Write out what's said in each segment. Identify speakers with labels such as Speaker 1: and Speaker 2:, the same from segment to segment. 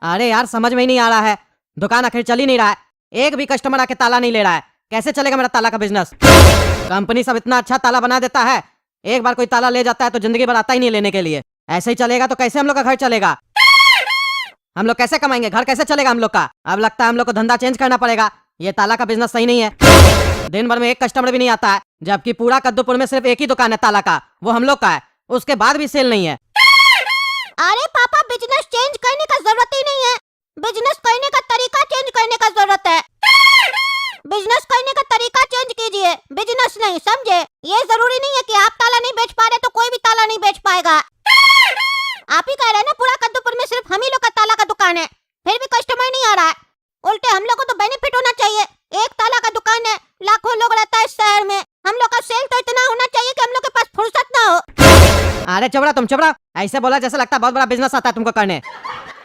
Speaker 1: अरे यार समझ में ही नहीं आ रहा है, दुकान आखिर चल ही नहीं रहा है, एक भी कस्टमर आके ताला नहीं ले रहा है। कैसे चलेगा मेरा ताला का बिजनेस? कंपनी सब इतना अच्छा ताला बना देता है, एक बार कोई ताला ले जाता है तो जिंदगी भर आता ही नहीं लेने के लिए। ऐसे ही चलेगा तो कैसे हम लोग का घर चलेगा? हम लोग कैसे कमाएंगे? घर कैसे चलेगा हम लोग का? अब लगता है हम लोग को धंधा चेंज करना पड़ेगा, ये ताला का बिजनेस सही नहीं है। दिन भर में एक कस्टमर भी नहीं आता है, जबकि पूरा कद्दूपुर में सिर्फ एक ही दुकान है ताला का, वो हम लोग का है, उसके बाद भी सेल नहीं है।
Speaker 2: अरे पापा, बिजनेस चेंज करने का जरूरत ही नहीं है, बिजनेस करने का तरीका चेंज करने का जरूरत है। बिजनेस करने का तरीका चेंज कीजिए, बिजनेस नहीं, समझे? ये जरूरी नहीं है कि आप ताला नहीं बेच पा रहे तो कोई भी ताला नहीं बेच पाएगा। आप ही कह रहे हैं ना पूरा कद्दूपुर में सिर्फ हम ही लोग का ताला का दुकान है, फिर भी कस्टमर नहीं आ रहा है। उल्टे हम लोग को तो बेनिफिट होना चाहिए, एक ताला का दुकान है, लाखों लोग रहता है इस शहर में, हम लोग का सेल तो इतना होना चाहिए कि हम लोग के पास फुर्सत ना हो।
Speaker 1: अरे चुप रहा तुम, चुप रहा, ऐसे बोला जैसे लगता है बहुत बड़ा बिजनेस आता है तुमको करने।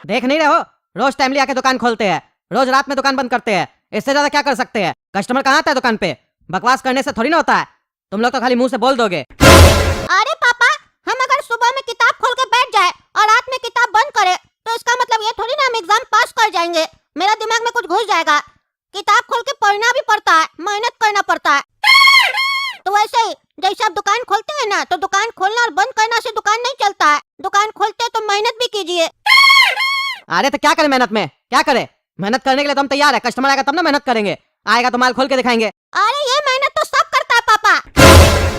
Speaker 1: देख नहीं रहे हो, रोज टाइमली आके दुकान खोलते हैं, रोज रात में दुकान बंद करते हैं, इससे ज्यादा क्या कर सकते हैं? कस्टमर कहाँ आता है दुकान पे? बकवास करने से थोड़ी ना होता है, तुम लोग तो खाली मुंह से बोल दोगे।
Speaker 2: अरे पापा, हम अगर सुबह में किताब खोल के बैठ जाए और रात में किताब बंद करे तो इसका मतलब ये थोड़ी ना हम एग्जाम पास कर जाएंगे। मेरा दिमाग में कुछ घुस जाएगा, किताब खोल के पढ़ना भी पड़ता है, मेहनत करना पड़ता है। तो वैसे ही जैसे आप दुकान खोलते हैं ना, तो दुकान खोलना और बंद करना से दुकान नहीं चलता है, दुकान खोलते हैं तो मेहनत भी कीजिए।
Speaker 1: अरे तो क्या करें मेहनत में, क्या करें? मेहनत करने के लिए तो हम तैयार है, कस्टमर आएगा तब ना मेहनत करेंगे, आएगा तो माल खोल के दिखाएंगे।
Speaker 2: अरे ये मेहनत तो सब करता है पापा,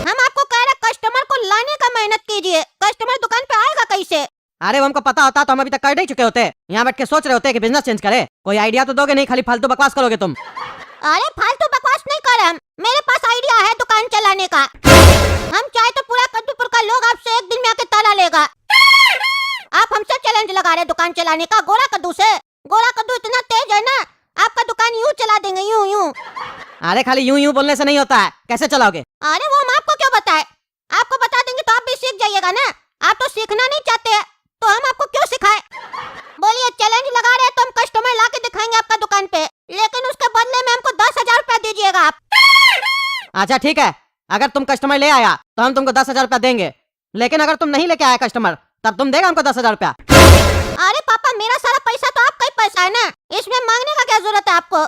Speaker 2: हम आपको कह रहे कस्टमर को लाने का मेहनत कीजिए, कस्टमर दुकान पे आएगा कैसे?
Speaker 1: अरे वो हमको पता होता तो हम अभी तक कर नहीं चुके होते, यहाँ बैठ के सोच रहे होते कि बिजनेस चेंज करे। कोई आइडिया तो दोगे नहीं, खाली फालतू बकवास करोगे तुम।
Speaker 2: अरे फालतू बकवास नहीं कर रहे हम, मेरे पास आइडिया है दुकान चलाने का। हम चाहे तो पूरा कद्दूपुर का लोग आपसे एक दिन में आके ताला लेगा। आप हमसे चैलेंज लगा रहे दुकान चलाने का, गोरा कद्दू से? गोरा कद्दू इतना तेज है ना, आपका दुकान यूं चला देंगे, यूं यूं।
Speaker 1: अरे खाली यूं यूं बोलने से नहीं होता है, कैसे चलाओगे?
Speaker 2: अरे वो हम आपको क्यों बताए, आपको बता देंगे तो आप भी सीख जाइएगा ना। आप तो सीखना नहीं चाहते हैं तो हम आपको क्यों सिखाए? बोलिए, चैलेंज लगा रहे हैं तो हम कस्टमर ला के दिखाएंगे आपका दुकान पे, लेकिन उसके बदले में हमको 10,000 रुपया दीजिएगा आप।
Speaker 1: अच्छा ठीक है, अगर तुम कस्टमर ले आया तो हम तुमको 10,000 रुपया देंगे, लेकिन अगर तुम नहीं लेके आया कस्टमर तब तुम देगा हमको 10,000 रुपया।
Speaker 2: अरे पापा, मेरा सारा पैसा तो आपका ही पैसा है ना, इसमें मांगने का क्या जरूरत है आपको?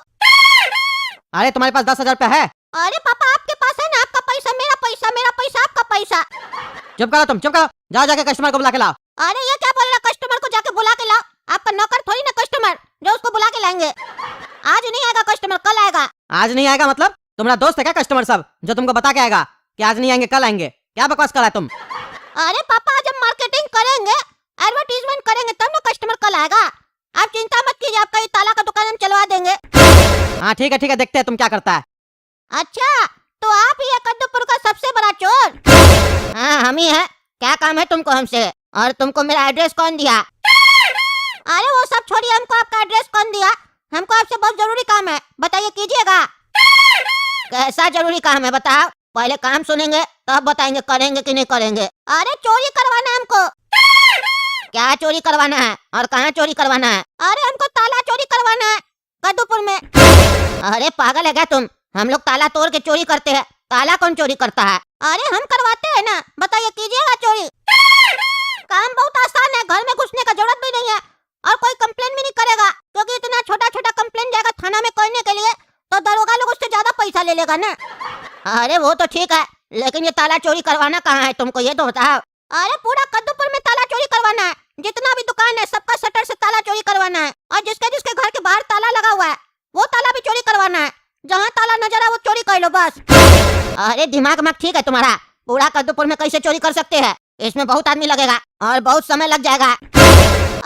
Speaker 1: अरे तुम्हारे पास 10,000 रुपया है?
Speaker 2: अरे पापा, आपके पास है ना, आपका पैसा मेरा पैसा, मेरा पैसा आपका पैसा।
Speaker 1: चुप करो तुम, चुप करो, जाओ जाके कस्टमर को बुला के लाओ।
Speaker 2: अरे ये क्या बोल रहा, कस्टमर को जाके बुला के लाओ? आपका नौकर थोड़ी ना कस्टमर जो उसको बुला के लाएंगे। आज नहीं आएगा कस्टमर, कल आएगा।
Speaker 1: आज नहीं आएगा मतलब? तुम्हारा दोस्त है क्या कस्टमर सब जो तुमको बता के आएगा कि आज नहीं आएंगे कल आएंगे? क्या बकवास कर रहा है तुम?
Speaker 2: अरे पापा, आज हम मार्केटिंग करेंगे, एडवर्टीजमेंट करेंगे तब ना कस्टमर कल आएगा। आप चिंता मत कीजिए, आपका ये ताला का दुकान हम चलवा देंगे।
Speaker 1: हाँ ठीक है, देखते हैं तुम क्या करता है।
Speaker 2: अच्छा, तो आप ही है कद्दूपुर का सबसे बड़ा चोर? हाँ हम ही है, क्या काम है तुमको हमसे, और तुमको मेरा एड्रेस कौन दिया? अरे वो सब छोड़िए, हमको आपका एड्रेस कौन दिया? हमको आपसे बहुत जरूरी काम है, बताइए, कीजिएगा। कैसा जरूरी काम है बताओ, पहले काम सुनेंगे तब बताएंगे करेंगे कि नहीं करेंगे। अरे चोरी करवाना है हमको। क्या चोरी करवाना है और कहाँ चोरी करवाना है? अरे हमको ताला चोरी करवाना है कद्दूपुर में। अरे पागल है क्या तुम, हम लोग ताला तोड़ के चोरी करते हैं, ताला कौन चोरी करता है? अरे हम करवाते हैं ना, बताइए, कीजिएगा चोरी। काम बहुत आसान है, घर में घुसने का जरूरत भी नहीं है और कोई कंप्लेन भी नहीं करेगा, क्योंकि इतना छोटा छोटा कंप्लेन जाएगा थाना में करने के लिए तो दरोगा लोग उससे ज्यादा पैसा ले लेगा ना। अरे वो तो ठीक है, लेकिन ये ताला चोरी करवाना कहाँ है तुमको, ये तो बताओ। अरे पूरा कद्दूपुर में ताला चोरी करवाना है, जितना भी दुकान है सबका शटर से ताला चोरी करवाना है, और जिसके जिसके घर के बाहर ताला लगा हुआ है वो ताला भी चोरी करवाना है। जहाँ ताला नजर आए वो चोरी कर लो बस। अरे दिमाग मत ठीक है तुम्हारा, पूरा कद्दूपुर में कैसे चोरी कर सकते हैं? इसमें बहुत आदमी लगेगा और बहुत समय लग जाएगा।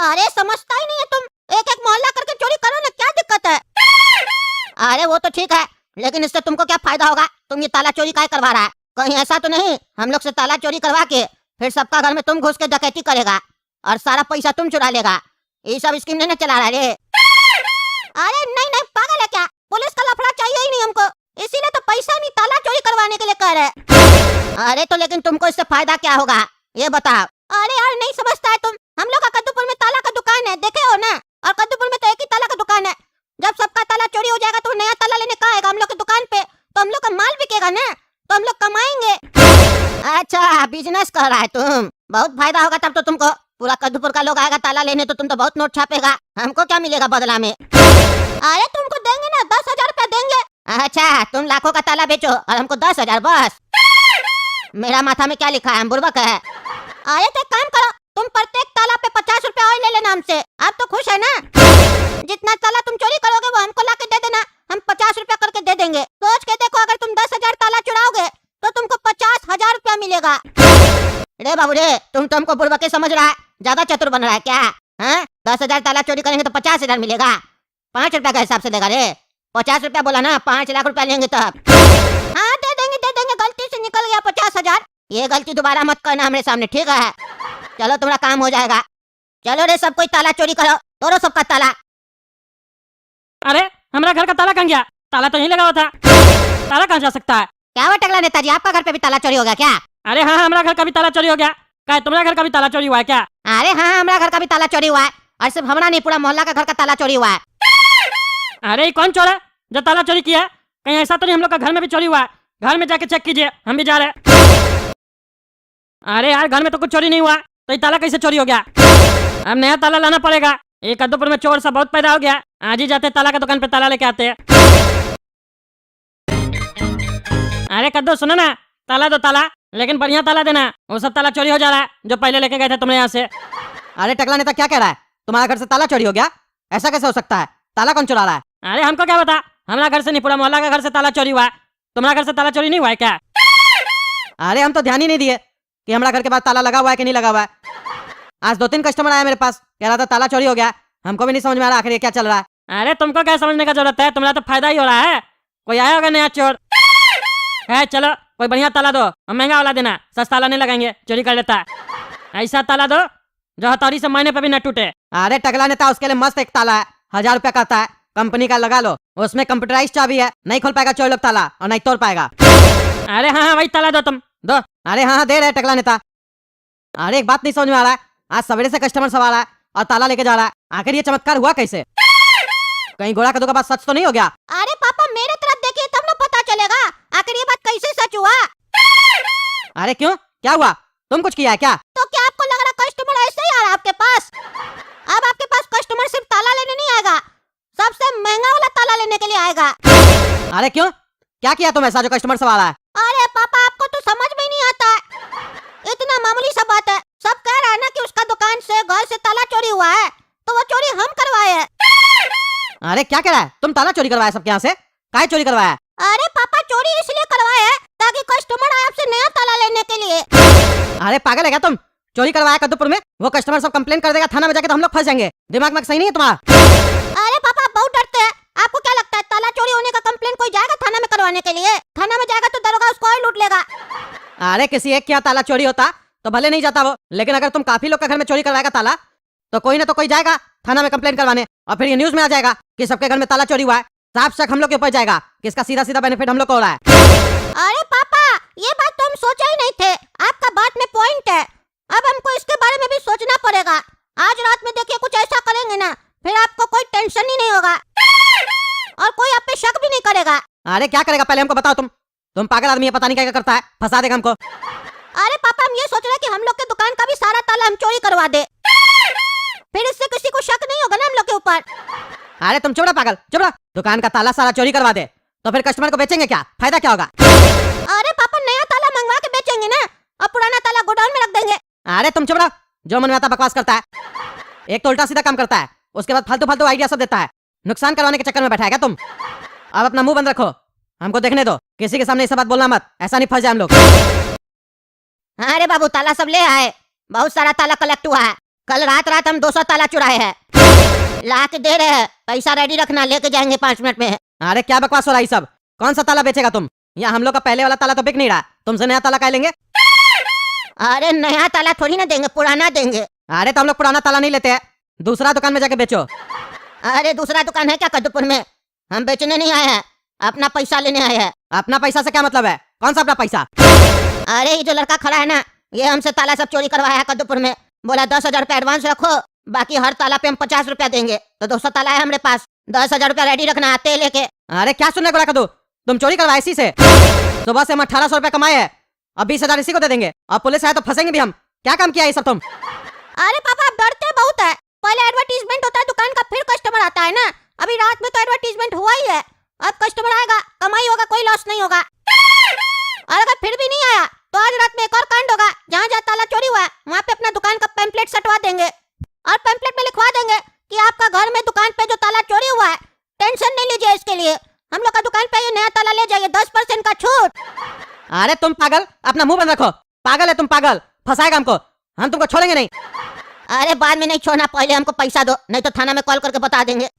Speaker 2: अरे समझता ही नहीं है तुम, एक एक मोहल्ला करके चोरी करो ना, क्या दिक्कत है? अरे वो तो ठीक है, लेकिन इससे तुमको क्या फायदा होगा? तुम ये ताला चोरी काहे करवा रहा है? कहीं ऐसा तो नहीं हम लोग से ताला चोरी करवा के फिर सबका घर में तुम घुस के डकैती करेगा और सारा पैसा तुम चुरा लेगा? ये सब स्कीम नहीं चला रहा है? अरे नहीं नहीं, पागल है क्या? पुलिस का लफड़ा चाहिए ही नहीं हमको, इसीलिए तो पैसा नहीं ताला चोरी करवाने के लिए कह रहे। अरे तो लेकिन तुमको इससे फायदा क्या होगा ये बताओ। अरे यार नहीं समझता है तुम, हम लोग का कद्दूपुर में ताला का दुकान है, देखे हो ना, और कद्दूपुर में तो एक ही ताला का दुकान है। जब सबका ताला चोरी हो जाएगा तो नया ताला लेने का आएगा हम लोग की दुकान पे, तो हम लोग का माल बिकेगा ना, तो हम लोग कमाएंगे। अच्छा बिजनेस कर रहा है तुम, बहुत फायदा होगा तब तो तुमको। पूरा कद्दूपुर का लोग आएगा ताला लेने, तो तुम तो बहुत नोट छापेगा। हमको क्या मिलेगा बदला में? अरे तुमको देंगे ना 10,000 रुपया देंगे। अच्छा, तुम लाखों का ताला बेचो और हमको 10,000 बस। मेरा माथा में क्या लिखा है, हम बुर्बक है? अरे तो एक काम करो, तुम प्रत्येक ताला पे 50 रुपया और ले लेना हमसे। आप तो खुश है ना? जितना ताला तुम चोरी करोगे वो हमको ला के दे देना, हम 50 रुपया करके दे देंगे। सोच के देखो, अगर तुम 10,000 ताला चुराओगे तो तुमको 50,000 रुपया मिलेगा। रे बाबू रे, तुम तो हमको बुर्बक समझ रहा है, ज्यादा चतुर बन रहा है क्या? 10,000 ताला चोरी करेंगे तो 50,000 मिलेगा। 5 रुपया का हिसाब से देगा रे? 50 रुपया बोला ना, 5 लाख रुपया लेंगे तब। हाँ दे देंगे, गलती से निकल गया 50,000। ये गलती दोबारा मत करना हमारे सामने, ठीक है? चलो तुम्हारा काम हो जाएगा। चलो रे, सब कोई ताला चोरी करो, तोड़ो सबका ताला।
Speaker 3: अरे हमारा घर का ताला कहाँ गया? ताला तो यहीं लगा हुआ था, ताला कहाँ जा सकता है?
Speaker 2: क्या हुआ टकला नेताजी, आपका घर पे भी ताला चोरी हो गया क्या?
Speaker 3: अरे हाँ, हमारा घर का भी ताला चोरी हो गया। क्या तुम्हारा घर का भी ताला चोरी हुआ है क्या?
Speaker 2: अरे हाँ, हमारा घर का भी ताला चोरी हुआ है, और सिर्फ हमारा नहीं, पूरा मोहल्ला का घर का ताला चोरी हुआ है।
Speaker 3: अरे ये कौन चोर है जो ताला चोरी किया है? कहीं ऐसा तो नहीं हम लोग का घर में भी चोरी हुआ है? घर में जाके चेक कीजिए, हम भी जा रहे हैं। अरे यार, घर में तो कुछ चोरी नहीं हुआ, तो ये ताला कैसे चोरी हो गया? अब नया ताला लाना पड़ेगा। ये कद्दूपुर में चोर सब बहुत पैदा हो गया, आज ही जाते ताला का दुकान पे ताला लेके आते हैं। अरे कद्दू सुनो ना, ताला दो ताला, लेकिन बढ़िया ताला देना, वो सब ताला चोरी हो जा रहा है जो पहले लेके गए थे तुमने यहाँ से।
Speaker 1: अरे टकला नेता क्या कह रहा है? तुम्हारा घर से ताला चोरी हो गया? ऐसा कैसे हो सकता है? ताला कौन चुरा रहा है?
Speaker 3: अरे हमको क्या बता, हमारा घर से नहीं, पूरा मोहल्ला का घर से ताला चोरी हुआ है। तुम्हारा घर से ताला चोरी नहीं हुआ है क्या?
Speaker 1: अरे हम तो ध्यान ही नहीं दिए कि हमारा घर के पास ताला लगा हुआ है कि नहीं लगा हुआ है। आज 2-3 कस्टमर आया मेरे पास, कह रहा था ताला चोरी हो गया। हमको भी नहीं समझ में आ रहा आखिर ये क्या चल रहा है।
Speaker 3: अरे तुमको क्या समझने का जरूरत है, तुम्हारा तो फायदा ही हो रहा है। कोई आया होगा नया चोर है, चलो कोई बढ़िया ताला दो, हम महंगा वाला देना, सस्ता ताला नहीं लगाएंगे, चोरी कर लेता है। ऐसा ताला दो जो हथौड़ी से महीने पे भी न टूटे।
Speaker 1: अरे टकला नेता, उसके लिए मस्त एक ताला है, 1,000 रुपया का आता है, कंपनी का लगा लो। उसमें कंप्यूटराइज चाबी है, नहीं खोल पाएगा चोर लोग ताला, और नहीं तोड़ पाएगा।
Speaker 3: अरे हाँ वही ताला दो तुम, दो।
Speaker 1: अरे हाँ दे रहे टकला नेता। अरे एक बात नहीं समझ में आ रहा है, आज सवेरे से कस्टमर सब आ रहा है और ताला लेके जा रहा है, आखिर ये चमत्कार हुआ कैसे? कहीं घोड़ा कद्दू का बात सच तो नहीं हो गया?
Speaker 2: अरे पापा मेरे तरफ देखिए, तब ना पता चलेगा आखिर ये बात कैसे सच हुआ।
Speaker 1: अरे क्यों, क्या हुआ? तुम कुछ किया है क्या?
Speaker 2: तो क्या आपको लग रहा कस्टमर ऐसे ही आ रहा है आपके पास? अब आपके पास कस्टमर सिर्फ ताला लेने नहीं आएगा, सबसे महंगा वाला ताला लेने के लिए आएगा।
Speaker 1: अरे क्यों, क्या किया तुम ऐसा जो कस्टमर सब आ रहा है?
Speaker 2: अरे पापा आपको तो समझ में ही नहीं आता है, इतना मामूली सा बात है। सब कह रहा है ना कि उसका दुकान से, घर से ताला चोरी हुआ है, तो वो चोरी हम करवाए हैं।
Speaker 1: अरे क्या कह रहा है? तुम ताला चोरी करवाया सबके यहाँ से? काहे चोरी करवाया?
Speaker 2: अरे पापा चोरी इसलिए करवाए हैं ताकि कस्टमर आए आपसे नया ताला लेने के लिए।
Speaker 1: अरे पागल है क्या तुम? चोरी करवाया कद्दूपुर में, वो कस्टमर सब कंप्लेन कर देगा थाना में जाके, तो हम लोग फंस जाएंगे। दिमाग में सही नहीं है तुम्हारा?
Speaker 2: अरे पापा बहुत डरते हैं, आपको क्या लगता है ताला चोरी होने का कंप्लेन कोई जाएगा थाना में करवाने के लिए? थाना में जाएगा तो दरोगा उसको और लूट लेगा।
Speaker 1: अरे किसी एक क्या ताला चोरी होता तो भले नहीं जाता वो, लेकिन अगर तुम काफी लोग का घर में चोरी करवाएगा ताला, तो कोई ना तो कोई जाएगा थाना में कंप्लेन करवाने, और फिर ये न्यूज में आ जाएगा कि सबके घर में ताला चोरी हुआ है। साफ शक हम लोग के ऊपर जाएगा कि इसका सीधा सीधा बेनिफिट हम लोग को हो रहा है।
Speaker 2: अरे पापा ये बात तो हम सोचा ही नहीं थे, आपका बात में पॉइंट है। अब हमको इसके बारे में भी सोचना पड़ेगा। आज रात में देखिए कुछ ऐसा करेंगे ना, फिर आपको कोई टेंशन ही नहीं होगा और कोई आप पे शक भी नहीं करेगा।
Speaker 1: अरे क्या करेगा पहले हमको बताओ। तुम पागल आदमी है, पता नहीं क्या करता है, फंसा देगा हमको।
Speaker 2: अरे पापा हम ये सोच रहे हैं कि हम लोग के दुकान का भी सारा ताला हम चोरी करवा दे, फिर इससे किसी को शक नहीं होगा ना हम लोग के ऊपर।
Speaker 1: अरे तुम चुप रहो पागल, चुप रहो। दुकान का ताला सारा चोरी करवा दे तो फिर कस्टमर को बेचेंगे क्या? फायदा क्या होगा?
Speaker 2: अरे पापा नया ताला मंगवा के बेचेंगे ना, और पुराना ताला गोडाउन में रख देंगे।
Speaker 1: अरे तुम चुप रहो, जो मन में आता बकवास करता है। एक तो उल्टा सीधा काम करता है, उसके बाद फालतू फालतू आइडिया सब देता है। नुकसान करवाने के चक्कर में बैठा है क्या तुम? अब अपना मुंह बंद रखो, हमको देखने दो, किसी के सामने ये सब बात बोलना मत, ऐसा नहीं फंस जाए हम लोग।
Speaker 2: अरे बाबू ताला सब ले आए, बहुत सारा ताला कलेक्ट हुआ है। कल रात हम 200 ताला चुराए हैं, ला के दे रहे हैं, पैसा रेडी रखना, लेके जाएंगे 5 मिनट में।
Speaker 1: अरे क्या बकवास हो रहा है सब? कौन सा ताला बेचेगा तुम? यहाँ हम लोग का पहले वाला ताला तो बिक नहीं रहा, तुमसे नया ताला क्या लेंगे?
Speaker 2: अरे नया ताला थोड़ी ना देंगे, पुराना देंगे।
Speaker 1: अरे तो हम लोग पुराना ताला नहीं लेते हैं, दूसरा दुकान में जाके बेचो।
Speaker 2: अरे दूसरा दुकान है क्या कद्दूपुर में? हम बेचने नहीं आए हैं, अपना पैसा लेने आए हैं।
Speaker 1: अपना पैसा से क्या मतलब है? कौन सा अपना पैसा?
Speaker 2: अरे ये जो लड़का खड़ा है ना, ये हमसे ताला सब चोरी करवाया है कद्दूपुर में। बोला 10,000 रुपया एडवांस रखो, बाकी हर ताला पे हम 50 रुपया देंगे। तो 200 ताला है हमारे पास, 10,000 रुपया रेडी रखना, आते लेके।
Speaker 1: अरे क्या सुनने को रखा तुम चोरी करवाए इसी से? सुबह से हम 1800 रुपया कमाए हैं, अब 20,000 इसी को दे देंगे, अब पुलिस आए तो फंसेंगे भी हम। क्या काम किया ये सब तुम?
Speaker 2: अरे पापा आप डरते बहुत है। पहले एडवर्टीजमेंट होता है दुकान का, फिर कस्टमर आता है ना। अभी रात में तो एडवर्टीजमेंट हुआ ही है, अब कस्टमर आएगा, कमाई होगा, कोई लॉस नहीं होगा। और अगर फिर भी नहीं आया तो आज रात में एक और कांड होगा। जहाँ जहाँ ताला चोरी हुआ है वहाँ पे अपना दुकान का पैम्पलेट सटवा देंगे और पैम्पलेट में लिखवा देंगे कि आपका घर में दुकान पे जो ताला चोरी हुआ है, टेंशन नहीं लीजिए इसके लिए, हम लोग का दुकान पे ये नया ताला ले जाइए, 10% का छूट।
Speaker 1: अरे तुम पागल, अपना मुंह बंद रखो। पागल है तुम, पागल, फंसाएगा हमको, हम तुमको छोड़ेंगे नहीं।
Speaker 2: अरे बाद में नहीं छोड़ना, पहले हमको पैसा दो, नहीं तो थाना में कॉल करके बता देंगे।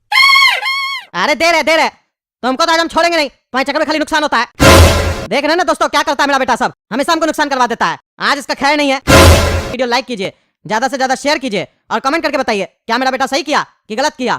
Speaker 1: अरे दे रहे तुमको तो आज हम छोड़ेंगे नहीं, तुम्हारे चक्कर में खाली नुकसान होता है। देख रहे हैं ना दोस्तों क्या करता है मेरा बेटा, सब हमेशा हमको नुकसान करवा देता है। आज इसका खैर नहीं है। वीडियो लाइक कीजिए, ज्यादा से ज्यादा शेयर कीजिए और कमेंट करके बताइए क्या मेरा बेटा सही किया कि गलत किया।